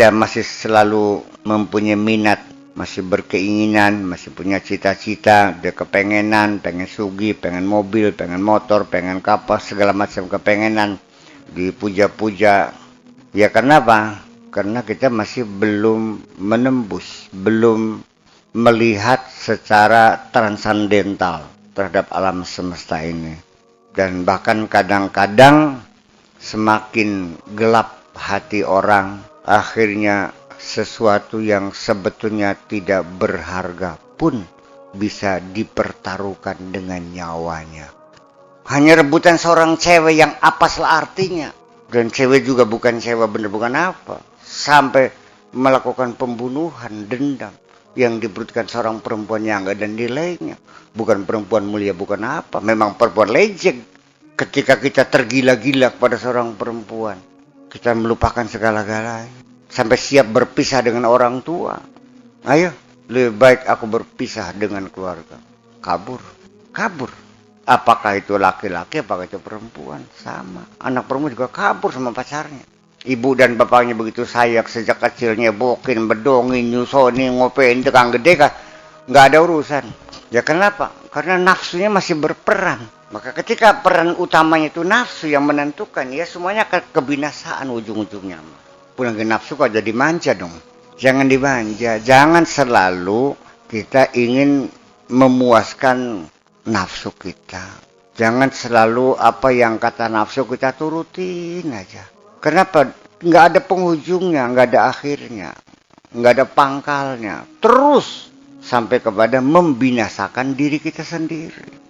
kita masih selalu mempunyai minat, masih berkeinginan, masih punya cita-cita, dia kepengenan, pengen sugih, pengen mobil, pengen motor, pengen kapal, segala macam kepengenan, dipuja-puja. Ya kenapa? Karena kita masih belum menembus, belum melihat secara transandental terhadap alam semesta ini. Dan bahkan kadang-kadang semakin gelap hati orang, akhirnya sesuatu yang sebetulnya tidak berharga pun bisa dipertaruhkan dengan nyawanya. Hanya rebutan seorang cewek yang apa salah artinya. Dan cewek juga bukan cewek bener, bukan apa. Sampai melakukan pembunuhan, dendam. Yang dibutuhkan seorang perempuan yang gak ada nilainya. Bukan perempuan mulia, bukan apa. Memang perempuan legend. Ketika kita tergila-gila kepada seorang perempuan, kita melupakan segala-galanya. Sampai siap berpisah dengan orang tua. Ayo, lebih baik aku berpisah dengan keluarga. Kabur. Apakah itu laki-laki, apakah itu perempuan? Sama. Anak perempuan juga kabur sama pacarnya. Ibu dan bapaknya begitu sayang sejak kecilnya, bokin, bedongin, nyusoni, ngopein, tekang gede kan. Nggak ada urusan. Ya kenapa? Karena nafsunya masih berperan. Maka ketika peran utamanya itu nafsu yang menentukan, ya semuanya kebinasaan ujung-ujungnya. Pulang ke nafsu kok jadi manja dong. Jangan dimanja. Jangan selalu kita ingin memuaskan nafsu kita. Jangan selalu apa yang kata nafsu kita turutin aja. Kenapa? Nggak ada penghujungnya, nggak ada akhirnya, nggak ada pangkalnya. Terus sampai kepada membinasakan diri kita sendiri.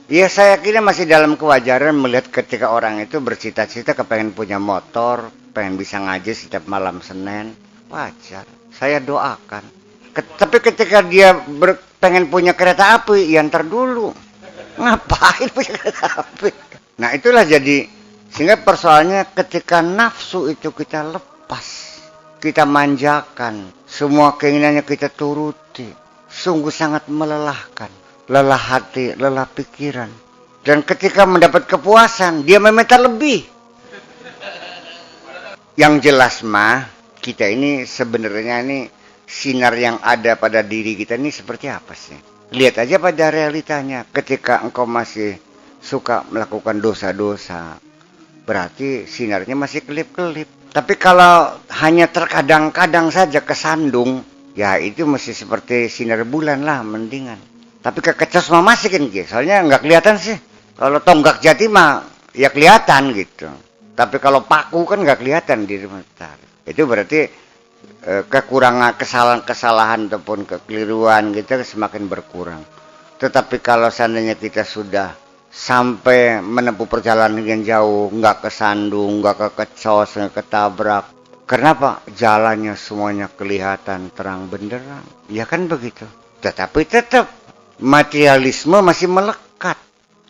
Ya saya kira masih dalam kewajaran melihat ketika orang itu bercita-cita kepengen punya motor, pengen bisa ngaji setiap malam Senin. Wajar, saya doakan. Tapi ketika dia pengen punya kereta api, yang terdulu. Ngapain punya kereta api? Nah itulah jadi, sehingga persoalannya ketika nafsu itu kita lepas, kita manjakan, semua keinginannya kita turuti, sungguh sangat melelahkan. Lelah hati, lelah pikiran. Dan ketika mendapat kepuasan, dia meminta lebih. Yang jelas mah, kita ini sebenarnya ini sinar yang ada pada diri kita ini seperti apa sih? Lihat aja pada realitanya. Ketika engkau masih suka melakukan dosa-dosa, berarti sinarnya masih kelip-kelip. Tapi kalau hanya terkadang-kadang saja kesandung, ya itu masih seperti sinar bulan lah, mendingan. Tapi kekecos mah masih kan gitu. Soalnya nggak kelihatan sih. Kalau tonggak jati mah ya kelihatan gitu. Tapi kalau paku kan nggak kelihatan di mata. Itu berarti kekurangan, kesalahan-kesalahan ataupun kekeliruan kita semakin berkurang. Tetapi kalau seandainya kita sudah sampai menempuh perjalanan yang jauh, nggak kesandung, nggak kekecos, nggak ketabrak. Kenapa? Jalannya semuanya kelihatan terang benderang. Ya kan begitu. Tetapi tetap materialisme masih melekat,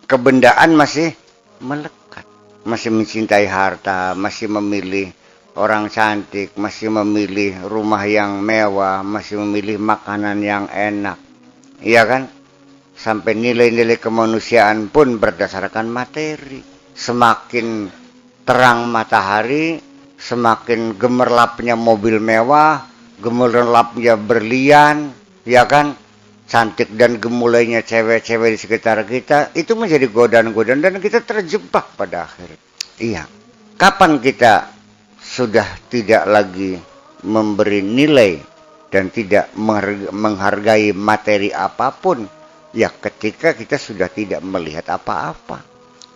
kebendaan masih melekat, masih mencintai harta, masih memilih orang cantik, masih memilih rumah yang mewah, masih memilih makanan yang enak, iya kan? Sampai nilai-nilai kemanusiaan pun berdasarkan materi. Semakin terang matahari, semakin gemerlapnya mobil mewah, gemerlapnya berlian, ya kan? Cantik dan gemulainya cewek-cewek di sekitar kita, itu menjadi godaan-godaan dan kita terjebak pada akhirnya. Iya. Kapan kita sudah tidak lagi memberi nilai dan tidak menghargai materi apapun? Ya ketika kita sudah tidak melihat apa-apa.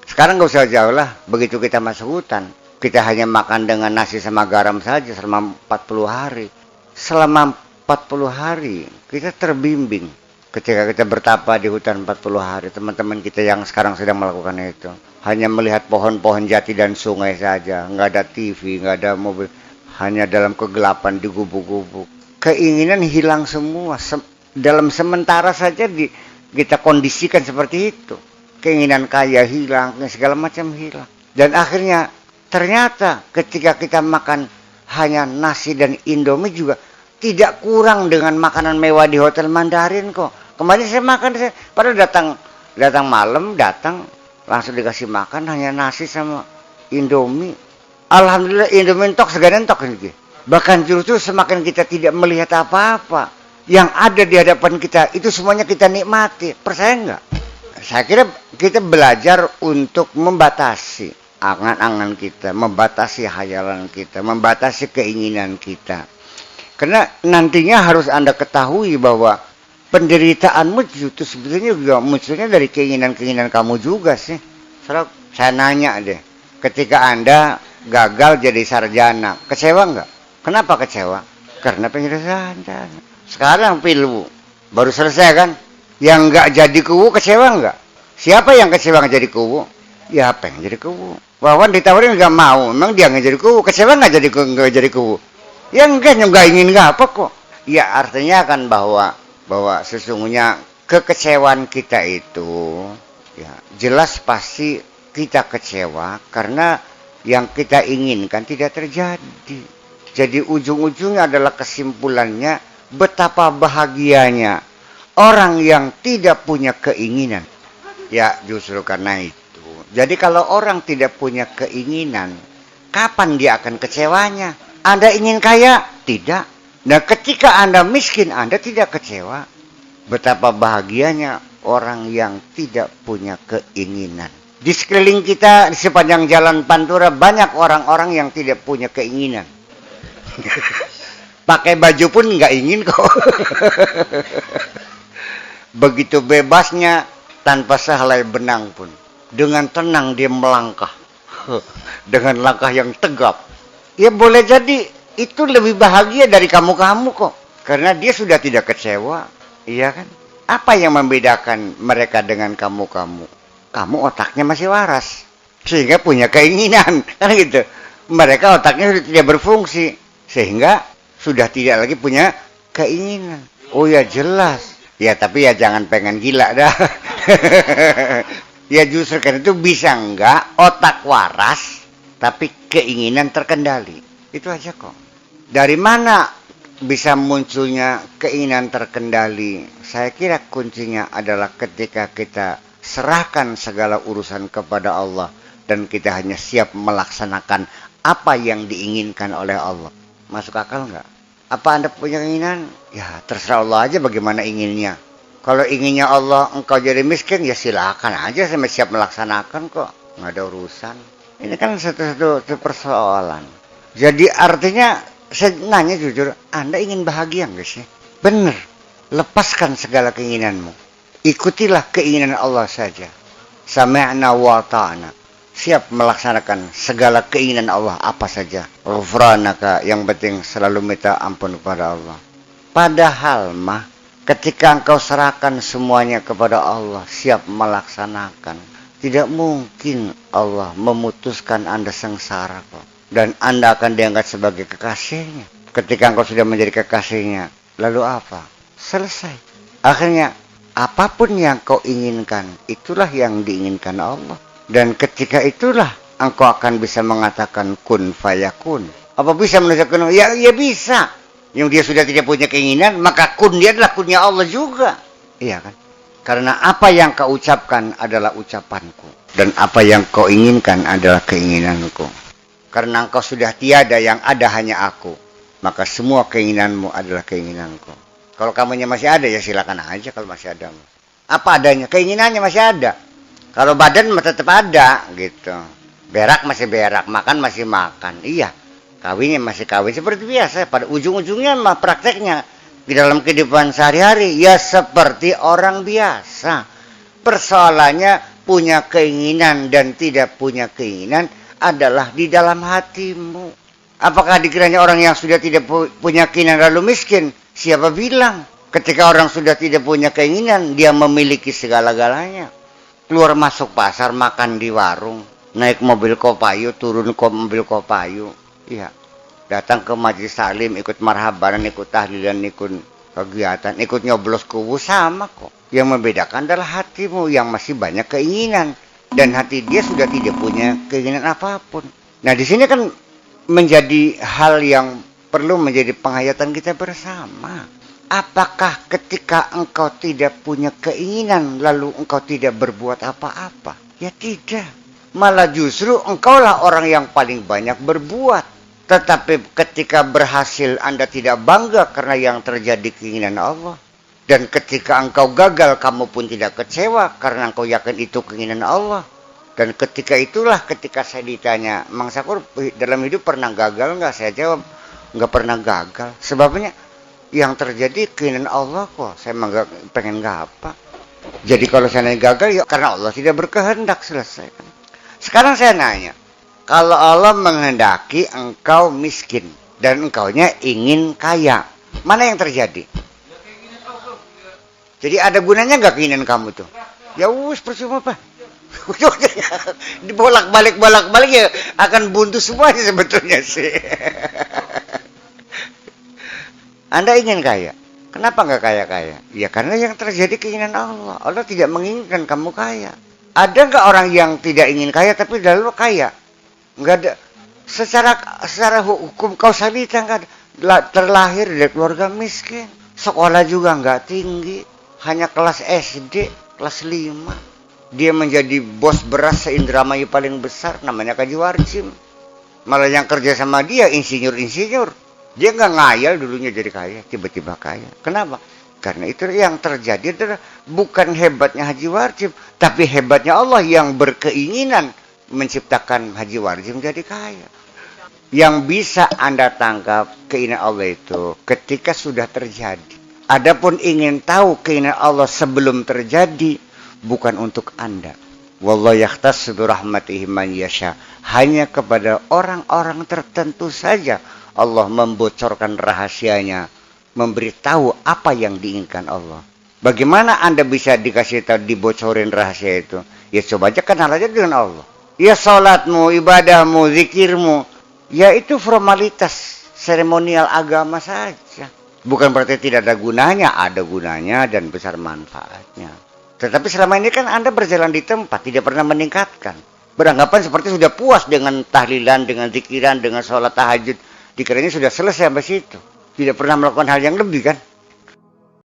Sekarang gak usah jauh lah, begitu kita masuk hutan, kita hanya makan dengan nasi sama garam saja selama 40 hari. Selama 40 hari kita terbimbing. Ketika kita bertapa di hutan 40 hari, teman-teman kita yang sekarang sedang melakukan itu, hanya melihat pohon-pohon jati dan sungai saja, nggak ada TV, nggak ada mobil, hanya dalam kegelapan di gubuk-gubuk. Keinginan hilang semua, dalam sementara saja kita kondisikan seperti itu. Keinginan kaya hilang, segala macam hilang. Dan akhirnya ternyata ketika kita makan hanya nasi dan Indomie juga tidak kurang dengan makanan mewah di Hotel Mandarin kok. Kemarin saya makan, padahal datang malam, langsung dikasih makan hanya nasi sama Indomie. Alhamdulillah Indomie entok segan entok ini. Bahkan justru semakin kita tidak melihat apa-apa, yang ada di hadapan kita itu semuanya kita nikmati. Percaya nggak? Saya kira kita belajar untuk membatasi angan-angan kita, membatasi hayalan kita, membatasi keinginan kita. Karena nantinya harus Anda ketahui bahwa penderitaanmu itu sebetulnya juga munculnya dari keinginan-keinginan kamu juga sih. Saya nanya deh, ketika Anda gagal jadi sarjana, kecewa nggak? Kenapa kecewa? Karena pengen jadi sarjana. Sekarang pilu, baru selesai kan? Yang nggak jadi kuwu kecewa nggak? Siapa yang kecewa nggak jadi kuwu? Ya pengen jadi kuwu. Wawan ditawarin nggak mau, memang dia nggak jadi kuwu. Kecewa nggak jadi kuwu? Ya enggak, nggak ingin nggak apa kok. Ya artinya kan bahwa sesungguhnya kekecewaan kita itu ya jelas pasti kita kecewa karena yang kita inginkan tidak terjadi. Jadi ujung-ujungnya adalah kesimpulannya betapa bahagianya orang yang tidak punya keinginan. Ya justru karena itu. Jadi kalau orang tidak punya keinginan, kapan dia akan kecewanya? Anda ingin kaya? Tidak. Nah ketika Anda miskin, Anda tidak kecewa. Betapa bahagianya orang yang tidak punya keinginan. Di sekeliling kita, di sepanjang jalan Pantura, banyak orang-orang yang tidak punya keinginan. Pakai baju pun nggak ingin kok. Begitu bebasnya, tanpa sehelai benang pun. Dengan tenang dia melangkah. Dengan langkah yang tegap. Ya boleh jadi itu lebih bahagia dari kamu-kamu kok. Karena dia sudah tidak kecewa. Iya kan? Apa yang membedakan mereka dengan kamu-kamu? Kamu otaknya masih waras. Sehingga punya keinginan. Kan gitu. Mereka otaknya sudah tidak berfungsi. Sehingga sudah tidak lagi punya keinginan. Oh ya jelas. Ya tapi ya jangan pengen gila dah. Ya justru karena itu bisa enggak otak waras tapi keinginan terkendali. Itu aja kok. Dari mana bisa munculnya keinginan terkendali? Saya kira kuncinya adalah ketika kita serahkan segala urusan kepada Allah dan kita hanya siap melaksanakan apa yang diinginkan oleh Allah. Masuk akal enggak? Apa Anda punya keinginan? Ya terserah Allah aja bagaimana inginnya. Kalau inginnya Allah engkau jadi miskin, ya silakan aja, saya siap melaksanakan kok. Nggak ada urusan. Ini kan satu persoalan. Jadi artinya, saya nanya jujur, Anda ingin bahagia nggak sih? Bener. Lepaskan segala keinginanmu. Ikutilah keinginan Allah saja. Sami'na wa ta'na. Siap melaksanakan segala keinginan Allah apa saja. Ghufranaka, yang penting selalu minta ampun kepada Allah. Padahal mah, ketika engkau serahkan semuanya kepada Allah, siap melaksanakan, tidak mungkin Allah memutuskan Anda sengsara kok. Dan Anda akan diangkat sebagai kekasihnya. Ketika engkau sudah menjadi kekasihnya, lalu apa? Selesai. Akhirnya, apapun yang kau inginkan, itulah yang diinginkan Allah. Dan ketika itulah, engkau akan bisa mengatakan kun fayakun. Apa bisa menunjukkan? Ya bisa. Yang dia sudah tidak punya keinginan, maka kun dia adalah kunnya Allah juga. Iya kan? Karena apa yang kau ucapkan adalah ucapanku. Dan apa yang kau inginkan adalah keinginanku. Karena engkau sudah tiada, yang ada hanya aku. Maka semua keinginanmu adalah keinginanku. Kalau kamunya masih ada, ya silakan aja kalau masih ada. Apa adanya? Keinginannya masih ada. Kalau badan tetap ada, gitu. Berak masih berak, makan masih makan. Iya. Kawinnya masih kawin seperti biasa. Pada ujung-ujungnya mah prakteknya di dalam kehidupan sehari-hari ya seperti orang biasa. Persoalannya punya keinginan dan tidak punya keinginan adalah di dalam hatimu. Apakah dikiranya orang yang sudah tidak punya keinginan lalu miskin? Siapa bilang? Ketika orang sudah tidak punya keinginan, dia memiliki segala-galanya. Keluar masuk pasar, makan di warung, naik mobil Kopayu, turun ke mobil Kopayu. Iya, datang ke majelis taklim, ikut marhaban, ikut tahlilan, ikut kegiatan, ikut nyoblos kubu, sama kok. Yang membedakan adalah hatimu yang masih banyak keinginan dan hati dia sudah tidak punya keinginan apapun. Nah di sini kan menjadi hal yang perlu menjadi penghayatan kita bersama. Apakah ketika engkau tidak punya keinginan lalu engkau tidak berbuat apa-apa? Ya tidak. Malah justru engkaulah orang yang paling banyak berbuat. Tetapi ketika berhasil Anda tidak bangga karena yang terjadi keinginan Allah. Dan ketika engkau gagal kamu pun tidak kecewa karena engkau yakin itu keinginan Allah. Dan ketika itulah ketika saya ditanya, Mang Sakur dalam hidup pernah gagal enggak? Saya jawab, enggak pernah gagal. Sebabnya yang terjadi keinginan Allah kok. Saya enggak pengen apa. Jadi kalau saya gagal ya karena Allah tidak berkehendak, selesai. Sekarang saya nanya, kalau Allah menghendaki engkau miskin dan engkaunya ingin kaya, mana yang terjadi? Jadi ada gunanya nggak keinginan kamu tuh? Ya wus percuma Pak. Dibolak-balik ya akan buntu semuanya sebetulnya sih. Anda ingin kaya. Kenapa nggak kaya-kaya? Ya karena yang terjadi keinginan Allah. Allah tidak menginginkan kamu kaya. Ada nggak orang yang tidak ingin kaya tapi lalu kaya? Nggak ada. Secara hukum kausalita nggak ada. Terlahir dari keluarga miskin. Sekolah juga nggak tinggi. Hanya kelas SD, kelas 5. Dia menjadi bos beras se-Indramayu paling besar, namanya Kaji Warjim. Malah yang kerja sama dia insinyur-insinyur. Dia nggak ngayal dulunya jadi kaya, tiba-tiba kaya. Kenapa? Karena itu yang terjadi adalah bukan hebatnya Haji Warjim, tapi hebatnya Allah yang berkeinginan menciptakan Haji Warjim jadi kaya. Yang bisa Anda tangkap keinginan Allah itu ketika sudah terjadi. Adapun ingin tahu keinginan Allah sebelum terjadi, bukan untuk Anda. Wallahu yakhtassu bi rahmatihi man yasha. Hanya kepada orang-orang tertentu saja Allah membocorkan rahasianya, memberitahu apa yang diinginkan Allah. Bagaimana Anda bisa dikasih tahu dibocorin rahasia itu? Ya coba aja kenal aja dengan Allah. Ya salatmu, ibadahmu, zikirmu, ya itu formalitas seremonial agama saja. Bukan berarti tidak ada gunanya dan besar manfaatnya. Tetapi selama ini kan Anda berjalan di tempat, tidak pernah meningkatkan. Beranggapan seperti sudah puas dengan tahlilan, dengan zikiran, dengan sholat tahajud. Dikiranya sudah selesai sampai situ. Tidak pernah melakukan hal yang lebih kan.